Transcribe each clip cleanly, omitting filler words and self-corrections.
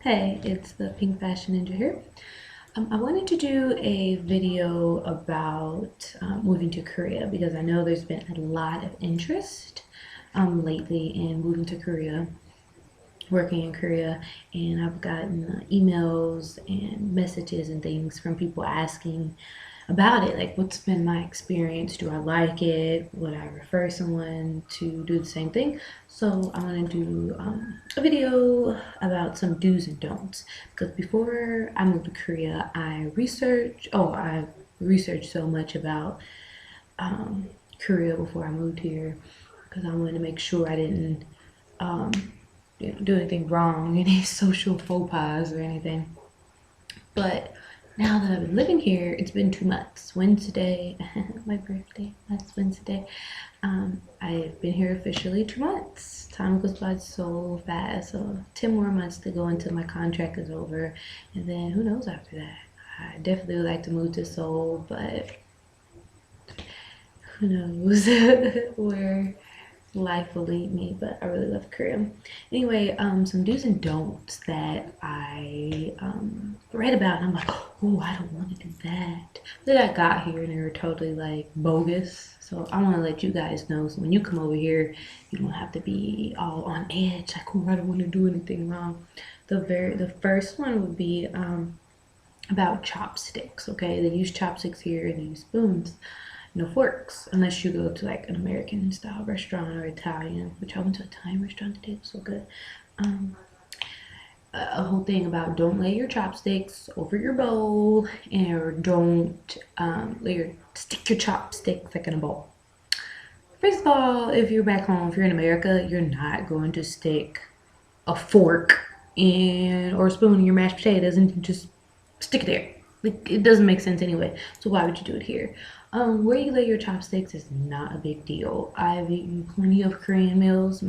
Hey, it's the Pink Fashion Ninja here. I wanted to do a video about moving to Korea because I know there's been a lot of interest lately in moving to Korea, working in Korea, and I've gotten emails and messages and things from people asking about it. Like, what's been my experience? Do I like it? Would I refer someone to do the same thing? So I want to do a video about some do's and don'ts because before I moved to Korea, I researched so much about Korea before I moved here because I wanted to make sure I didn't um, do anything wrong, any social faux pas or anything. But now that I've been living here, it's been 2 months. Wednesday, my birthday, last Wednesday. I've been here officially 2 months. Time goes by so fast. So 10 more months to go until my contract is over. And then who knows after that. I definitely would like to move to Seoul, but who knows where life will lead me. But I really love Korea. Anyway, some do's and don'ts that I read about, and I'm like, oh, I don't want to do that. Then I got here and they were totally like bogus. So I want to let you guys know, so when you come over here, you don't have to be all on edge, like, oh, I don't want to do anything wrong. The first one would be about chopsticks. Okay, they use chopsticks here and they use spoons, no forks, unless you go to like an American style restaurant or Italian, which I went to an Italian restaurant today. It was so good. um a whole thing about don't lay your chopsticks over your bowl, or don't stick your chopsticks like in a bowl. First of all, if you're back home, if you're in America, you're not going to stick a fork in or a spoon in your mashed potatoes and just stick it there. Like, it doesn't make sense anyway. So why would you do it here? Where you lay your chopsticks is not a big deal. I've eaten plenty of Korean meals.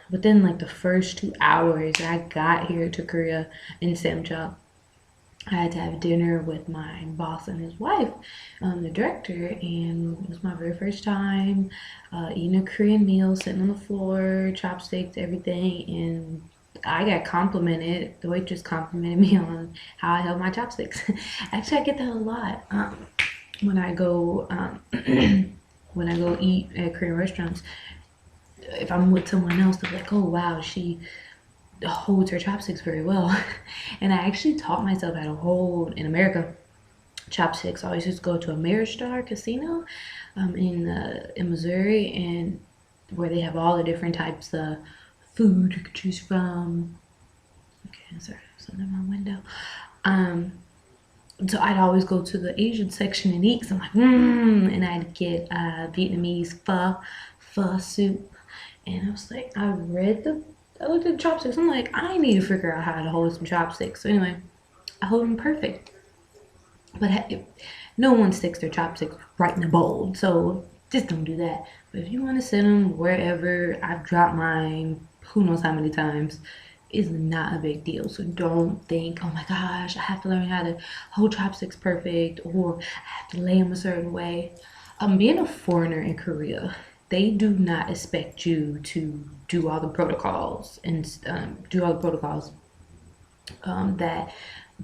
Within like the first 2 hours I got here to Korea in Samcheon, I had to have dinner with my boss and his wife, the director, and it was my very first time eating a Korean meal, sitting on the floor, chopsticks, everything, and I got complimented. The waitress complimented me on how I held my chopsticks. Actually, I get that a lot when I go when I go eat at Korean restaurants. If I'm with someone else, they're like, "Oh wow, she holds her chopsticks very well." And I actually taught myself how to hold in America chopsticks. I always used to go to a Ameristar casino in Missouri, and where they have all the different types of food you could choose from. Okay, sorry, there's something in my window. Um, so I'd always go to the Asian section and eat. 'Cause I'm like, and I'd get Vietnamese pho soup, and I was like, I looked at the chopsticks. I'm like, I need to figure out how to hold some chopsticks. So anyway, I hold them perfect. But no one sticks their chopsticks right in the bowl, so just don't do that. But if you want to set them wherever, I've dropped mine who knows how many times, is not a big deal. So don't think, oh my gosh, I have to learn how to hold chopsticks perfect, or I have to lay them a certain way. Being a foreigner in Korea, they do not expect you to do all the protocols and that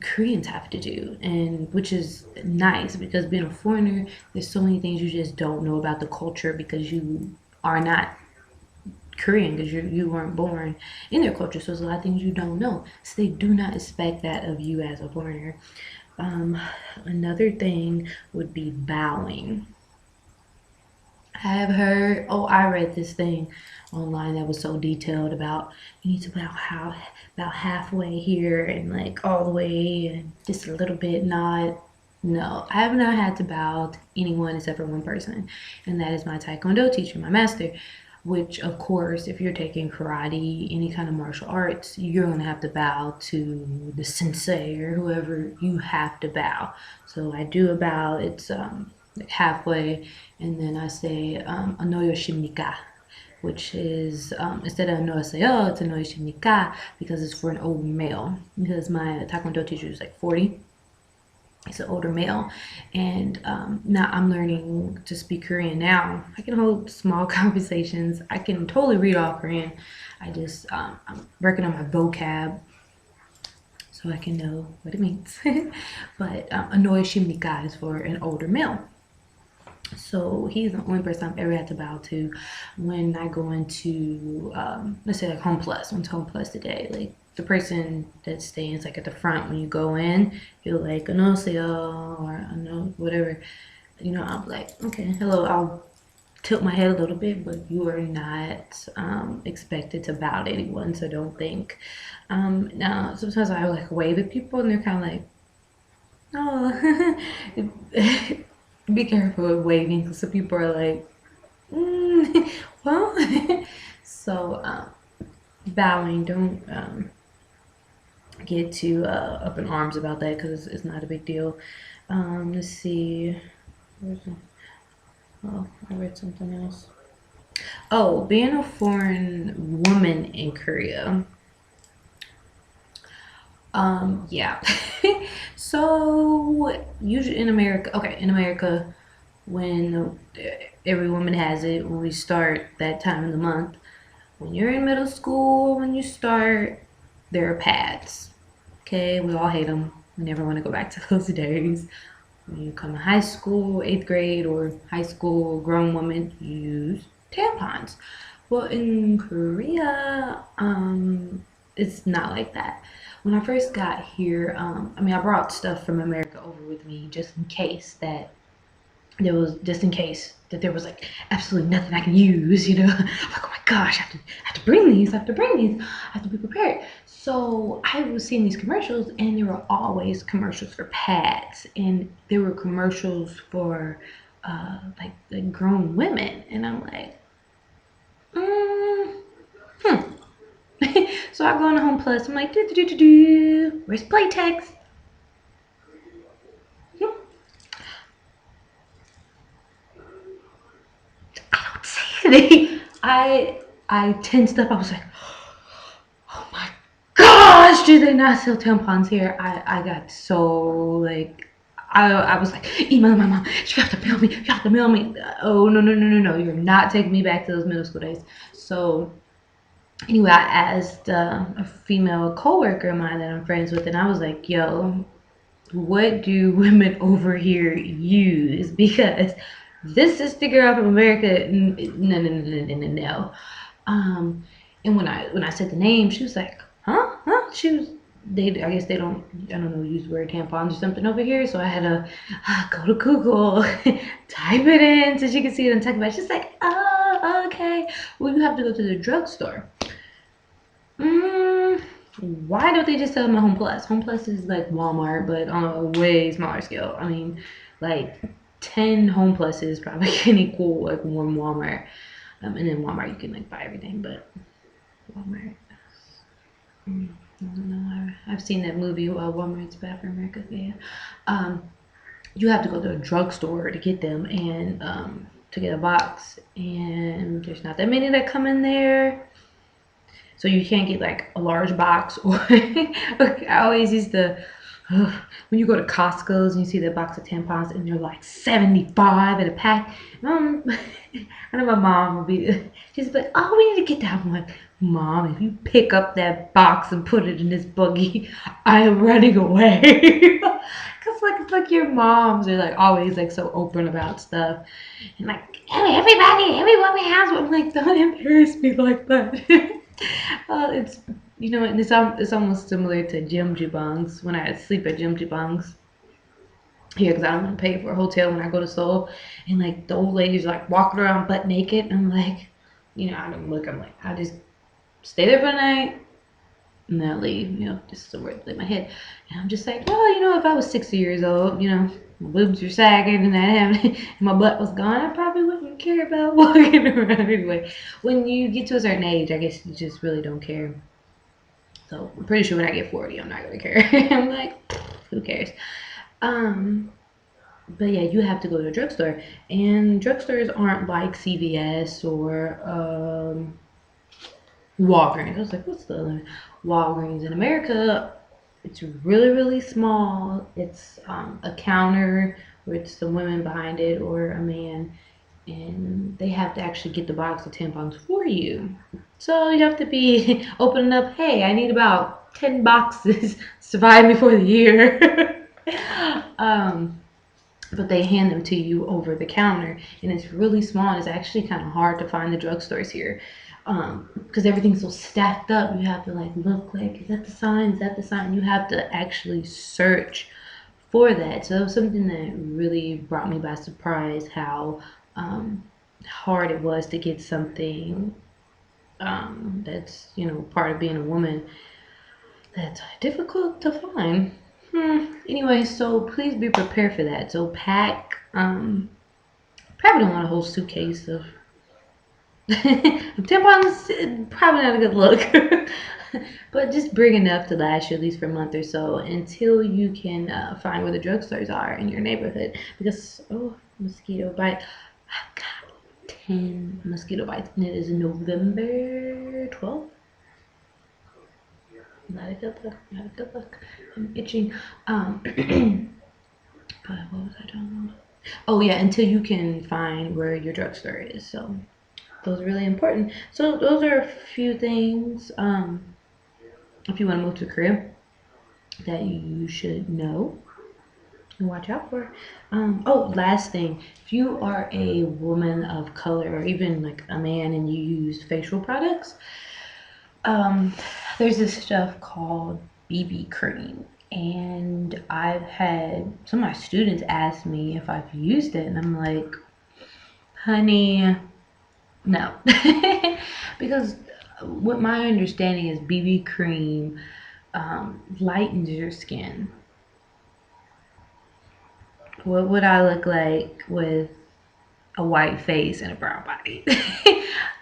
Koreans have to do, and which is nice because being a foreigner, there's so many things you just don't know about the culture because you are not Korean, because you weren't born in their culture. So there's a lot of things you don't know. So they do not expect that of you as a foreigner. Um, Another thing would be bowing. I read this thing online that was so detailed about you need to about halfway here and like all the way and just a little bit nod. No, I have not had to bow to anyone except for one person, and that is my Taekwondo teacher, my master. Which, of course, if you're taking karate, any kind of martial arts, you're gonna have to bow to the sensei or whoever you have to bow. So I do a bow. It's like halfway, and then I say "Anoyoshimnika," which is instead of "Anohaseyo," it's "Anoyoshimnika" because it's for an old male. Because my Taekwondo teacher is like 40, He's an older male, and now I'm learning to speak Korean. Now I can hold small conversations. I can totally read all Korean. I'm working on my vocab so I can know what it means. But annoy shimnika is for an older male. So he's the only person I've ever had to bow to when I go into, let's say like Home Plus. Went to Home Plus today. Like the person that stands like at the front when you go in, you're like 안녕하세요 or ano whatever. You know, I'm like, okay, hello. I'll tilt my head a little bit, but you are not expected to bow to anyone. So don't think. Now sometimes I like wave at people and they're kind of like, oh. Be careful with waving because some people are like, well, so bowing, don't get too up in arms about that because it's not a big deal. Let's see. Oh, I read something else. Oh, being a foreign woman in Korea. Yeah. So usually in America, okay, in America, when every woman has it, when we start that time of the month, when you're in middle school, when you start, there are pads. Okay, we all hate them. We never want to go back to those days. When you come to high school, eighth grade, or high school, grown woman, you use tampons. Well, in Korea, it's not like that. When I first got here, I mean, I brought stuff from America over with me just in case there was like absolutely nothing I can use, you know. I'm like, oh my gosh, I have to bring these, I have to bring these, I have to be prepared. So I was seeing these commercials, and there were always commercials for pads, and there were commercials for like grown women, and I'm like, mm, hmm. So I go on to Home Plus. I'm like, do do do do do. Where's Playtex? Hmm. I don't see any. I tensed up. I was like, oh my gosh, do they not sell tampons here? I got so like I was like, email my mom, you have to mail me, you have to mail me. Oh no no no no no, you're not taking me back to those middle school days. So anyway, I asked a female coworker of mine that I'm friends with, and I was like, yo, what do women over here use? Because this is the girl from America. No, no, no, no, no, no, no. Um, and when I said the name, she was like, huh, huh? She was. They, I guess they don't, I don't know, use the word tampons or something over here. So I had to go to Google, type it in so she could see it and talk about it. She's like, oh, okay. Well, you have to go to the drugstore. Mm, why don't they just sell them at Home Plus? Home Plus is like Walmart, but on a way smaller scale. I mean, like 10 Home Pluses probably can equal like one Walmart. And then Walmart, you can like buy everything, but Walmart, I don't know. I've seen that movie, Walmart's Bad for America. Yeah. Um, you have to go to a drugstore to get them and to get a box. And there's not that many that come in there. So you can't get like a large box or I always used to when you go to Costco's and you see that box of tampons and they're like 75 at a pack. I know my mom will be she's like, oh, we need to get that one. Mom, if you pick up that box and put it in this buggy, I am running away. Cause like it's like your moms are like always like so open about stuff. And like every woman has one. I'm like, don't embarrass me like that. It's it's almost similar to gym jubangs when I sleep at gym jubangs here because I don't want to pay for a hotel when I go to Seoul, and like the old ladies like walking around butt naked. And I'm like, I don't look. I'm like, I just stay there for the night and then I leave. Just somewhere to lay my head. And I'm just like, well, if I was 60 years old, my boobs were sagging and and my butt was gone, I probably wouldn't care about walking around anyway. When you get to a certain age, I guess you just really don't care. So I'm pretty sure when I get 40, I'm not gonna care. I'm like, who cares? Um, but yeah, you have to go to a drugstore, and drugstores aren't like CVS or Walgreens. I was like, what's the other? Walgreens in America? It's really, really small. It's a counter where it's the women behind it or a man, and they have to actually get the box of tampons for you. So you have to be opening up, hey, I need about 10 boxes to survive before the year. um, but they hand them to you over the counter, and it's really small, and it's actually kind of hard to find the drugstores here because everything's so stacked up. You have to like look like, is that the sign, is that the sign? You have to actually search for that. So it was something that really brought me by surprise, how um, hard it was to get something that's, you know, part of being a woman, that's difficult to find. Anyway, so please be prepared for that. So pack, probably don't want a whole suitcase of tampons. Probably not a good look. But just bring enough to last you at least for a month or so until you can find where the drugstores are in your neighborhood. Because, oh, mosquito bite. I've got 10 mosquito bites, and it is November 12th. Not a good look. Not a good look. I'm itching. But what was I talking about? Oh yeah, until you can find where your drugstore is. So those are really important. So those are a few things. If you want to move to Korea, that you should know and watch out for. Oh, last thing, if you are a woman of color or even like a man and you use facial products, um, there's this stuff called BB cream. And I've had some of my students ask me if I've used it, and I'm like, honey, no. Because what my understanding is BB cream lightens your skin. What would I look like with a white face and a brown body?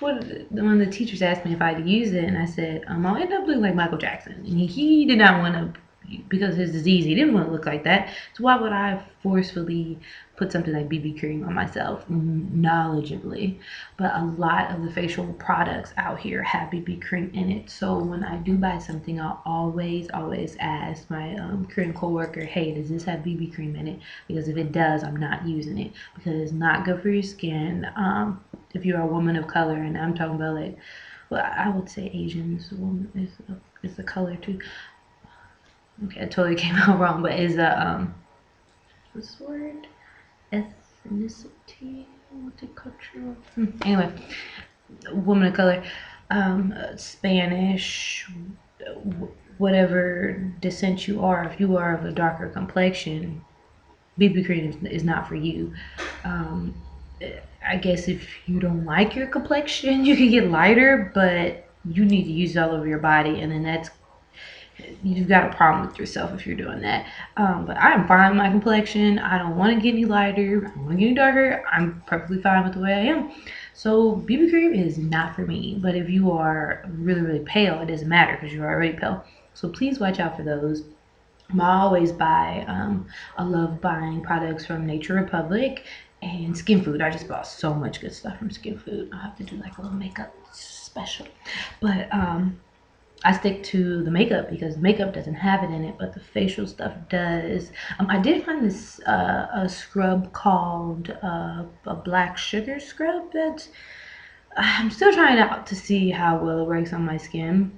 One of the teachers asked me if I'd use it, and I said, I'll end up looking like Michael Jackson. And he did not want to, because of his disease, he didn't want to look like that. So why would I forcefully put something like BB cream on myself knowledgeably? But a lot of the facial products out here have BB cream in it. So when I do buy something, I'll always ask my Korean coworker, hey, does this have BB cream in it? Because if it does, I'm not using it because it's not good for your skin. If you're a woman of color, and I'm talking about like, well, I would say Asians, woman is a color too. Okay, I totally came out wrong, but is a what's the word? Ethnicity, multicultural. Anyway, woman of color, Spanish, whatever descent you are. If you are of a darker complexion, BB cream is not for you. Um, I guess if you don't like your complexion, you can get lighter, but you need to use it all over your body, and then that's, you've got a problem with yourself if you're doing that. But I'm fine with my complexion. I don't want to get any lighter. I don't want to get any darker. I'm perfectly fine with the way I am. So BB cream is not for me. But if you are really, really pale, it doesn't matter because you're already pale. So please watch out for those. I always buy, I love buying products from Nature Republic and Skin Food. I just bought so much good stuff from Skin Food. I have to do like a little makeup special. But I stick to the makeup because makeup doesn't have it in it, but the facial stuff does. I did find this a scrub called a black sugar scrub that I'm still trying out to see how well it works on my skin,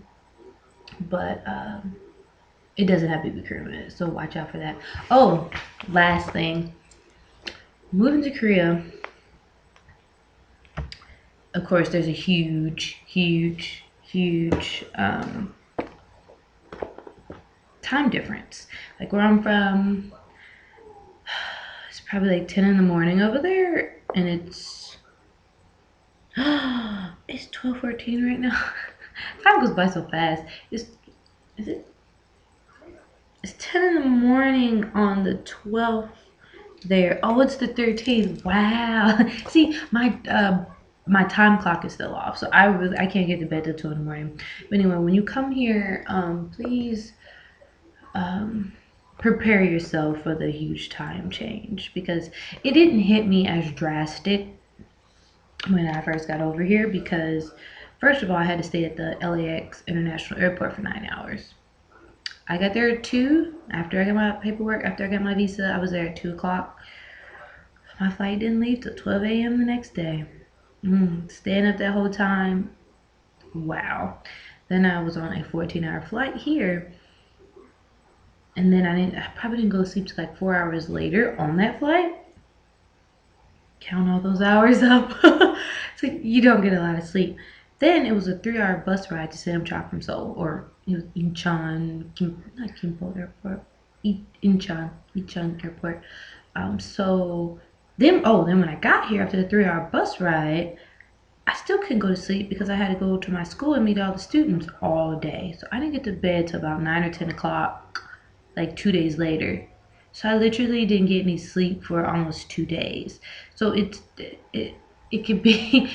but it doesn't have BB cream in it, so watch out for that. Oh, last thing, moving to Korea. Of course, there's a huge time difference. Like where I'm from, it's probably like 10 in the morning over there, and it's 12:14 right now. Time goes by so fast. Is it? It's 10 in the morning on the 12th there. Oh, it's the 13th. Wow. See, my time clock is still off, so I can't get to bed till 2 in the morning. But anyway, when you come here, please um, prepare yourself for the huge time change because it didn't hit me as drastic when I first got over here because first of all, I had to stay at the LAX International Airport for 9 hours. I got there at 2 after I got my paperwork, after I got my visa. I was there at 2 o'clock. My flight didn't leave till 12 a.m. the next day. Staying up that whole time. Wow. Then I was on a 14-hour flight here. And then I probably didn't go to sleep till like 4 hours later on that flight. Count all those hours up. So you don't get a lot of sleep. Then it was a 3-hour bus ride to Samchok from Seoul, or it was not Kimpo Airport, Incheon Airport. So then when I got here after the 3-hour bus ride, I still couldn't go to sleep because I had to go to my school and meet all the students all day. So I didn't get to bed till about 9 or 10 o'clock, like 2 days later. So I literally didn't get any sleep for almost 2 days. So it could be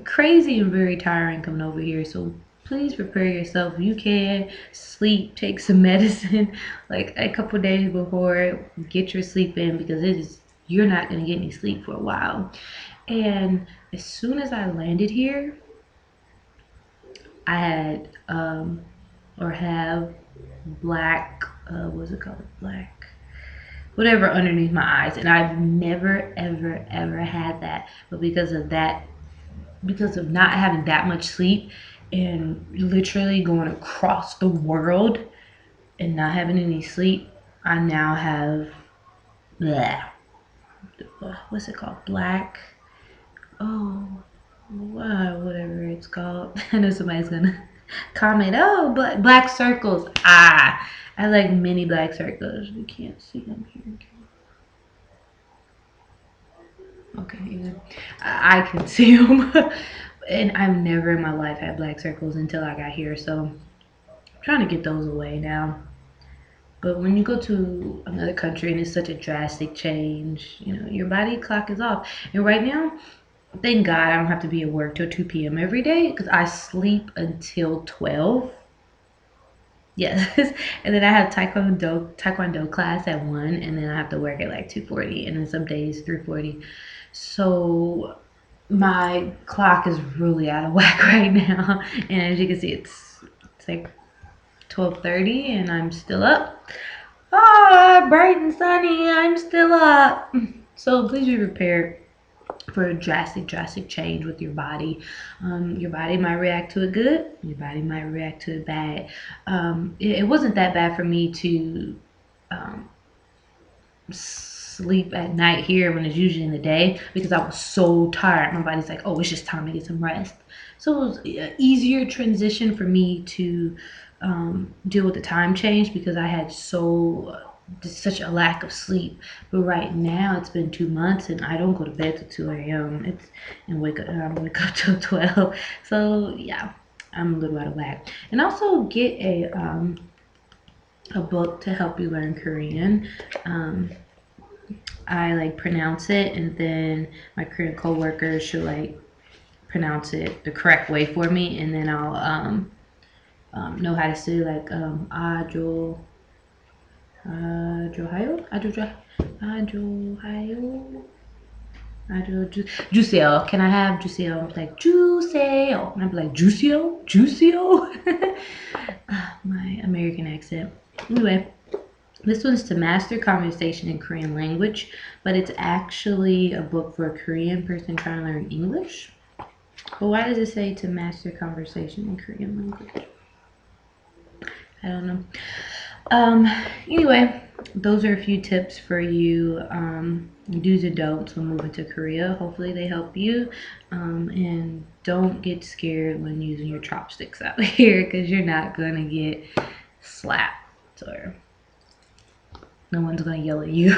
crazy and very tiring coming over here. So please prepare yourself. If you can sleep, take some medicine like a couple days before. Get your sleep in because you're not gonna get any sleep for a while. And as soon as I landed here, I had or have black what's it called, black whatever underneath my eyes, and I've never ever had that. But because of that, because of not having that much sleep and literally going across the world and not having any sleep, I now have bleh, what's it called, black, oh, whatever it's called. I know somebody's gonna comment, oh, but black circles. I like mini black circles. You can't see them here. Okay, yeah. I can see them. And I've never in my life had black circles until I got here, so I'm trying to get those away now. But when you go to another country and it's such a drastic change, your body clock is off. And right now, thank God I don't have to be at work till 2 p.m. every day because I sleep until 12. Yes. And then I have taekwondo class at 1, and then I have to work at like 2:40, and then some days 3:40. So my clock is really out of whack right now. And as you can see, it's like 12:30 and I'm still up. Bright and sunny, I'm still up. So please be prepared for a drastic change with your body. Your body might react to it good, your body might react to it bad. It wasn't that bad for me to um, sleep at night here when it's usually in the day because I was so tired. My body's like, oh, it's just time to get some rest. So it was an easier transition for me to deal with the time change because I had such a lack of sleep. But right now it's been 2 months and I don't go to bed till 2 a.m. And I wake up till 12. So yeah, I'm a little out of whack. And also get a book to help you learn Korean. I like pronounce it, and then my Korean coworkers should like pronounce it the correct way for me, and then I'll know how to say like ajo ajohayo Juseo. Can I have Juseo? Like Juseo, and I'd be like Juseo. My American accent. Anyway, this one's to master conversation in Korean language, but it's actually a book for a Korean person trying to learn English. But why does it say to master conversation in Korean language? I don't know. Anyway, those are a few tips for you, do's and don'ts when moving to Korea. Hopefully they help you. And don't get scared when using your chopsticks out here because you're not gonna get slapped, or no one's gonna yell at you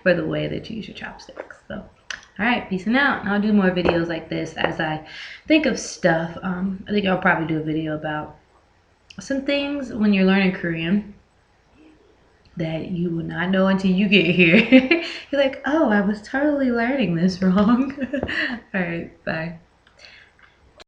for the way that you use your chopsticks. So, all right, peace and out. And I'll do more videos like this as I think of stuff. I think I'll probably do a video about some things when you're learning Korean that you will not know until you get here. You're like, oh, I was totally learning this wrong. All right, bye.